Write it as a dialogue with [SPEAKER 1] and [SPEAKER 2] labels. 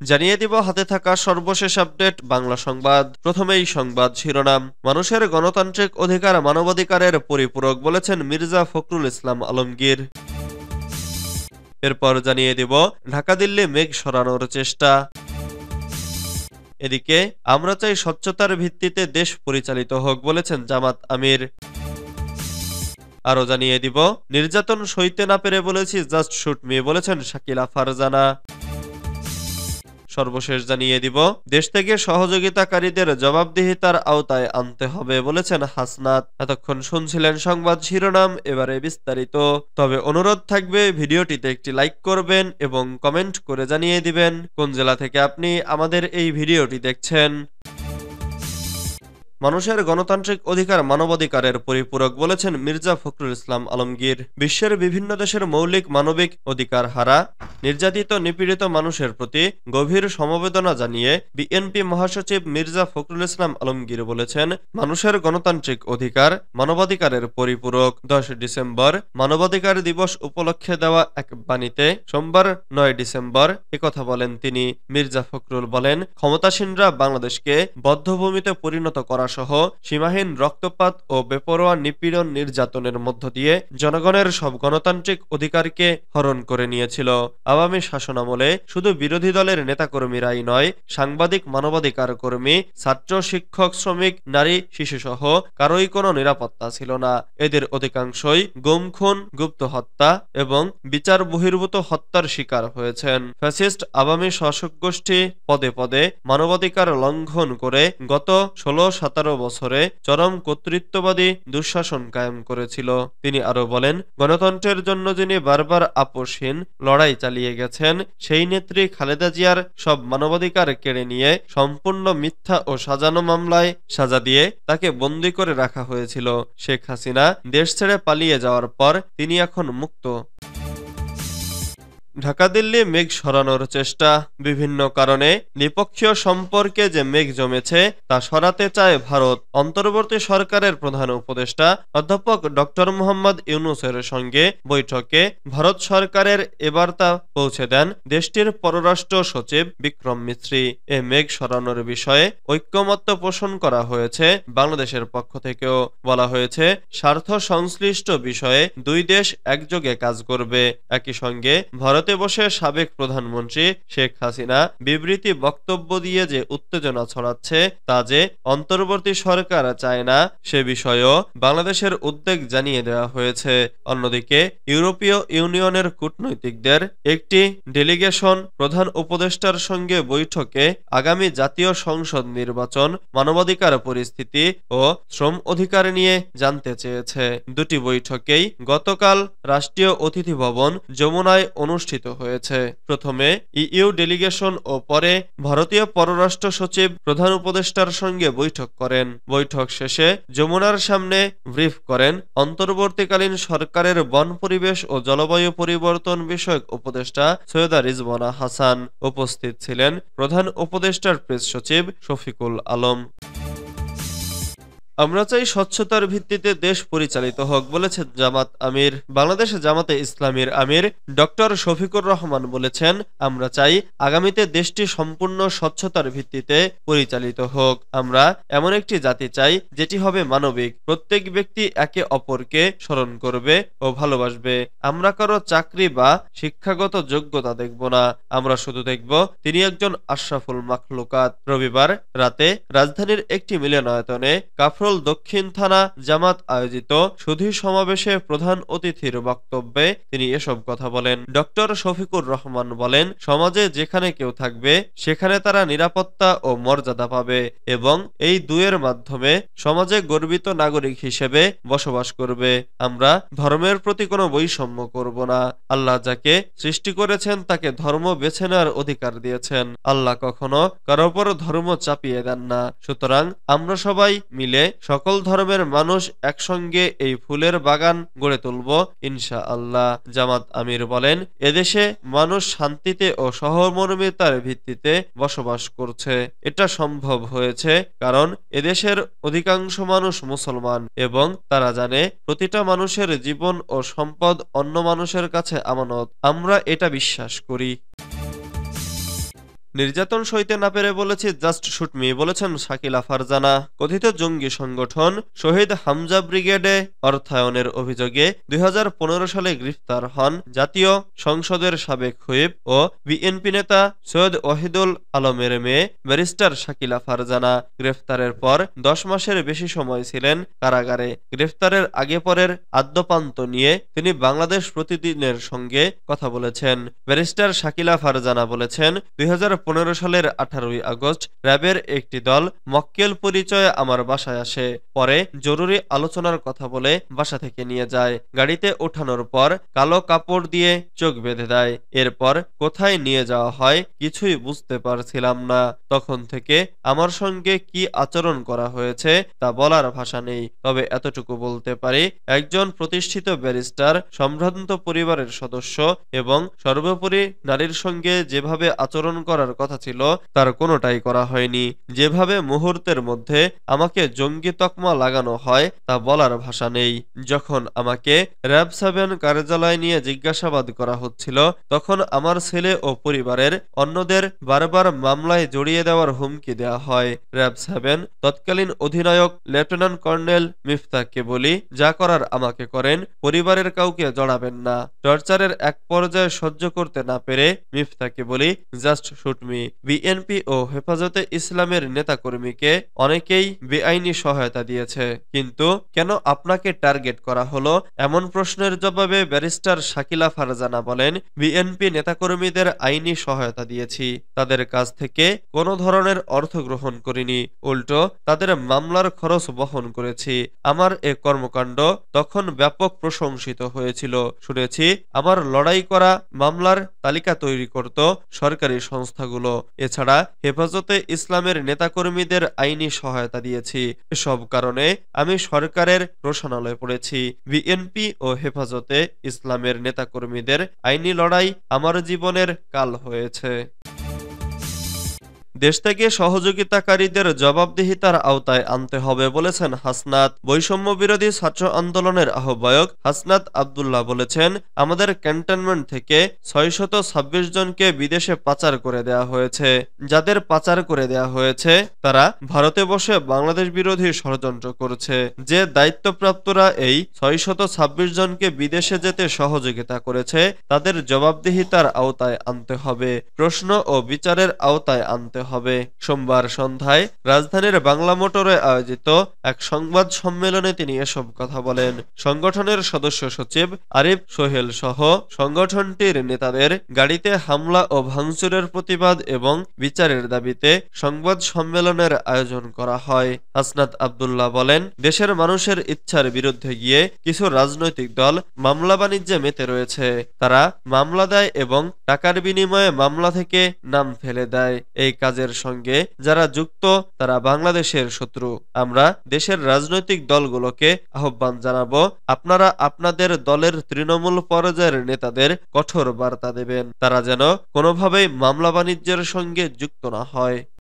[SPEAKER 1] জানিয়ে দিব হাতে থাকা সর্বশেষ আপডেট বাংলা সংবাদ। প্রথমেই সংবাদ শিরোনাম। মানুষের গণতান্ত্রিক অধিকার মানবাধিকারের পরিপূরক বলেছেন মির্জা ফখরুল ইসলাম আলমগীর। এরপর জানিয়ে দিব ঢাকা দিল্লি মেঘ সরানোর চেষ্টা। এদিকে আমরা চাই স্বচ্ছতার ভিত্তিতে দেশ পরিচালিত হোক বলেছেন জামাত আমির। আরো জানিয়ে দিব নির্যাতন সইতে না পেরে বলেছি জাস্ট শুট মি বলেছেন শাকিলা ফারজানা। সর্বশেষ জানিয়ে দিব দেশ থেকে সহযোগিতাকারীদের জবাবদিহিতার আওতায় আনতে হবে বলেছেন হাসনাত। এতক্ষণ শুনছিলেন সংবাদ শিরোনাম, এবারে বিস্তারিত। তবে অনুরোধ থাকবে ভিডিওটিতে একটি লাইক করবেন এবং কমেন্ট করে জানিয়ে দিবেন কোন জেলা থেকে আপনি আমাদের এই ভিডিওটি দেখছেন। মানুষের গণতান্ত্রিক অধিকার মানবাধিকারের পরিপূরক বলেছেন মির্জা ফখরুল ইসলাম আলমগীর। বিশ্বের বিভিন্ন দেশের মৌলিক মানবিক অধিকার হারা, নির্যাতিত নিপীড়িত মানুষের প্রতি গভীর সমবেদনা জানিয়ে বিএনপি মহাসচিব মির্জা ফখরুল ইসলাম আলমগীর বলেছেন, মানুষের গণতান্ত্রিক অধিকার মানবাধিকারের পরিপূরক। 10 ডিসেম্বর মানবাধিকার দিবস উপলক্ষে দেওয়া এক বাণীতে সোমবার 9 ডিসেম্বর একথা বলেন তিনি। মির্জা ফখরুল বলেন, ক্ষমতাসীনরা বাংলাদেশকে বদ্ধভূমিতে পরিণত করা সহ সীমাহীন রক্তপাত ও বেপরোয়া নিপীড়ন নির্যাতনের মধ্য দিয়ে জনগণের সব গণতান্ত্রিক অধিকারকে হরণ করে নিয়েছিল। আওয়ামী শাসনামলে শুধু বিরোধী দলের নেতাকর্মীরাই নয়, সাংবাদিক, মানবাধিকার কর্মী, ছাত্র, শিক্ষক, শ্রমিক, নারী, শিশুসহ কারোই কোনো নিরাপত্তা ছিল না। এদের অধিকাংশই গুম, খুন, গুপ্ত হত্যা এবং বিচার বহির্ভূত হত্যার শিকার হয়েছেন। ফ্যাসিস্ট আওয়ামী শাসক গোষ্ঠী পদে পদে মানবাধিকার লঙ্ঘন করে গত 16-17 বছরে চরম কর্তৃত্ববাদী দুঃশাসন কায়েম করেছিল। তিনি আরো বলেন, গণতন্ত্রের জন্য যিনি বারবার আপোষহীন লড়াই চালিয়ে গেছেন, সেই নেত্রী খালেদা জিয়ার সব মানবাধিকার কেড়ে নিয়ে সম্পূর্ণ মিথ্যা ও সাজানো মামলায় সাজা দিয়ে তাকে বন্দী করে রাখা হয়েছিল। শেখ হাসিনা দেশ ছেড়ে পালিয়ে যাওয়ার পর তিনি এখন মুক্ত। ঢাকা দিল্লি মেঘ সরানোর চেষ্টা। বিভিন্ন কারণে দ্বিপক্ষীয় সম্পর্কে যে মেঘ জমেছে তা সরাতে চায় ভারত। অন্তর্বর্তী সরকারের প্রধান উপদেষ্টা অধ্যাপক ডক্টর মোহাম্মদ ইউনূসের সঙ্গে বৈঠকে ভারত সরকারের এ বার্তা পৌঁছে দেন দেশটির পররাষ্ট্র সচিব বিক্রম মিস্ত্রি। এ মেঘ সরানোর বিষয়ে ঐক্যমত্য পোষণ করা হয়েছে বাংলাদেশের পক্ষ থেকেও। বলা হয়েছে, স্বার্থ সংশ্লিষ্ট বিষয়ে দুই দেশ একযোগে কাজ করবে। একই সঙ্গে ভারত বসে সাবেক প্রধানমন্ত্রী শেখ হাসিনা বিবৃতি বক্তব্য দিয়ে যে উত্তেজনা ছড়াচ্ছে তা যে অন্তর্বর্তী সরকার চায় না সে বিষয়েও বাংলাদেশের উদ্বেগ জানিয়ে দেওয়া হয়েছে। অন্যদিকে ইউরোপীয় ইউনিয়নের কূটনৈতিকদের একটি ডেলিগেশন প্রধান উপদেষ্টার সঙ্গে বৈঠকে আগামী জাতীয় সংসদ নির্বাচন, মানবাধিকার পরিস্থিতি ও শ্রম অধিকার নিয়ে জানতে চেয়েছে। দুটি বৈঠকেই গতকাল রাষ্ট্রীয় অতিথি ভবন যমুনায় অনুষ্ঠিত হয়েছে। প্রথমে ইইউ ডেলিগেশন ও পরে ভারতীয় পররাষ্ট্র সচিব প্রধান উপদেষ্টার সঙ্গে বৈঠক করেন। বৈঠক শেষে যমুনার সামনে ব্রিফ করেন অন্তর্বর্তীকালীন সরকারের বন, পরিবেশ ও জলবায়ু পরিবর্তন বিষয়ক উপদেষ্টা সৈয়দা রিজওয়ানা হাসান। উপস্থিত ছিলেন প্রধান উপদেষ্টার প্রেস সচিব শফিকুল আলম। আমরা চাই স্বচ্ছতার ভিত্তিতে দেশ পরিচালিত হোক বলেছেন জামাত আমির। বাংলাদেশ জামাতে ইসলামীর আমির ডক্টর শফিকুর রহমান বলেছেন, আমরা চাই আগামীতে দেশটি সম্পূর্ণ স্বচ্ছতার ভিত্তিতে পরিচালিত হোক। আমরা এমন একটি জাতি চাই যেটি হবে মানবিক, প্রত্যেক ব্যক্তি একে অপরকে স্মরণ করবে ও ভালোবাসবে। আমরা কারো চাকরি বা শিক্ষাগত যোগ্যতা দেখব না, আমরা শুধু দেখব তিনি একজন আশরাফুল মাখলুকাত। রবিবার রাতে রাজধানীর একটি মিলনায়তনে কাফরুল দক্ষিণ থানা জামাত আয়োজিত সুধী সমাবেশে প্রধান অতিথির বক্তব্যে তিনি এসব কথা বলেন। ডক্টর শফিকুর রহমান বলেন, সমাজে যেখানে কেউ থাকবে সেখানে তারা নিরাপত্তা ও মর্যাদা পাবে এবং এই দুয়ের মাধ্যমে সমাজে গর্বিত নাগরিক হিসেবে বসবাস করবে। আমরা ধর্মের প্রতি কোনো বৈষম্য করব না। আল্লাহ যাকে সৃষ্টি করেছেন তাকে ধর্ম বেছে নেওয়ার অধিকার দিয়েছেন। আল্লাহ কখনো কারো উপর ধর্ম চাপিয়ে দেন না। সুতরাং আমরা সবাই মিলে সকল ধর্মের মানুষ একসঙ্গে এই ফুলের বাগান গড়ে তুলব ইনশাআল্লাহ। জামাত আমির বলেন, এদেশে মানুষ শান্তিতে ও সহমর্মিতার ভিত্তিতে বসবাস করছে। এটা সম্ভব হয়েছে কারণ এদেশের অধিকাংশ মানুষ মুসলমান এবং তারা জানে প্রতিটা মানুষের জীবন ও সম্পদ অন্য মানুষের কাছে আমানত। আমরা এটা বিশ্বাস করি। নির্যাতন সইতে না পেরে বলেছি জাস্ট শুট মি, বলেছেন শাকিলা ফারজানা। কথিত জঙ্গি সংগঠন শহীদ হামজা ব্রিগেডে অর্থায়নের অভিযোগে 2015 সালে গ্রেফতার হন জাতীয় সংসদের সাবেক হুইপ ও বিএনপি নেতা সৈয়দ ওয়াহিদুল আলমের মেয়ে ব্যারিস্টার শাকিলা ফারজানা। গ্রেফতারের পর 10 মাসের বেশি সময় ছিলেন কারাগারে। গ্রেফতারের আগে পরের আদ্যপান্ত নিয়ে তিনি বাংলাদেশ প্রতিদিনের সঙ্গে কথা বলেছেন। ব্যারিস্টার শাকিলা ফারজানা বলেছেন, 2015 সালের 18 আগস্ট র্যাবের একটি দল মক্কেল পরিচয়ে আমার বাসায় আসে। পরে জরুরি আলোচনার কথা বলে বাসা থেকে নিয়ে যায়। গাড়িতে ওঠানোর পর কালো কাপড় দিয়ে চোখ বেঁধে দেয়। এরপর কোথায় নিয়ে যাওয়া হয় কিছুই বুঝতে পারছিলাম না। তখন থেকে আমার সঙ্গে কি আচরণ করা হয়েছে তা বলার ভাষা নেই। তবে এতটুকু বলতে পারি, একজন প্রতিষ্ঠিত ব্যারিস্টার, সম্ভ্রান্ত পরিবারের সদস্য এবং সর্বোপরি নারীর সঙ্গে যেভাবে আচরণ করার কথা ছিল তার কোনোটাই করা হয়নি। যেভাবে মুহূর্তের মধ্যে আমাকে জঙ্গি তকমা লাগানো হয় তা বলার ভাষা নেই। যখন আমাকে র‍্যাব 7 কার্যালয় নিয়ে জিজ্ঞাসাবাদ করা হচ্ছিল, তখন আমার ছেলে ও পরিবারের অন্যদের বারবার মামলায় জড়িয়ে দেওয়ার হুমকি দেওয়া হয়। র‍্যাব 7 তৎকালীন অধিনায়ক লেফটেন্যান্ট কর্নেল মিফতাককে বলি, যা করার আমাকে করেন, পরিবারের কাউকে জড়াবেন না। টর্চারের এক পর্যায়ে সহ্য করতে না পেরে মিফতাককে বলি, জাস্ট শুট মি। বিএনপি ও হেফাজতে ইসলামের নেতাকর্মীকে অনেকেই বেআইনি সহায়তা দিয়েছে, কিন্তু কেন আপনাকে টার্গেট করা হলো? এমন প্রশ্নের জবাবে ব্যারিস্টার শাকিলা ফারজানা বলেন, বিএনপি নেতাকর্মীদের আইনি সহায়তা দিয়েছি। তাদের কাছ থেকে কোনো ধরনের অর্থ গ্রহণ করিনি, উল্টো তাদের মামলার খরচ বহন করেছি। আমার এ কর্মকাণ্ড তখন ব্যাপক প্রশংসিত হয়েছিল। শুনেছি আমার লড়াই করা মামলার তালিকা তৈরি করত সরকারি সংস্থাগুলো। এছাড়া হেফাজতে ইসলামের নেতাকর্মীদের আইনি সহায়তা দিয়েছি। এসব কারণে আমি সরকারের রোষানলে পড়েছি। বিএনপি ও হেফাজতে ইসলামের নেতাকর্মীদের আইনি লড়াই আমার জীবনের কাল হয়েছে। দেশ থেকে সহযোগিতাকারীদের জবাবদিহিতার আওতায় আনতে হবে বলেছেন হাসনাত। বৈষম্য বিরোধী ছাত্র আন্দোলনের আহ্বায়ক হাসনাত আব্দুল্লাহ বলেছেন, আমাদের ক্যান্টনমেন্ট থেকে 626 জনকে বিদেশে পাচার করে দেওয়া হয়েছে। যাদের পাচার করে দেওয়া হয়েছে তারা ভারতে বসে বাংলাদেশ বিরোধী ষড়যন্ত্র করছে। যে দায়িত্বপ্রাপ্তরা এই 626 জনকে বিদেশে যেতে সহযোগিতা করেছে তাদের জবাবদিহিতার আওতায় আনতে হবে, প্রশ্ন ও বিচারের আওতায় আনতে হবে। সোমবার সন্ধ্যায় রাজধানীর বাংলা মোটরে আয়োজিত এক সংবাদ সম্মেলনে তিনি এসব কথা বলেন। সংগঠনের সদস্য সচিব আরিফ সোহেল সহ সংগঠনটির নেতাদের গাড়িতে হামলা ও ভাঙচুরের প্রতিবাদ এবং বিচারের দাবিতে সংবাদ সম্মেলনের আয়োজন করা হয়। হাসনাত আব্দুল্লাহ বলেন, দেশের মানুষের ইচ্ছার বিরুদ্ধে গিয়ে কিছু রাজনৈতিক দল মামলা বাণিজ্যে মেতে রয়েছে। তারা মামলা দেয় এবং টাকার বিনিময়ে মামলা থেকে নাম ফেলে দেয়। এই কাজের সঙ্গে যারা যুক্ত তারা বাংলাদেশের শত্রু। আমরা দেশের রাজনৈতিক দলগুলোকে আহ্বান জানাবো, আপনারা আপনাদের দলের তৃণমূল পর্যায়ের নেতাদের কঠোর বার্তা দেবেন, তারা যেন কোনোভাবেই মামলা বাণিজ্যের সঙ্গে যুক্ত না হয়।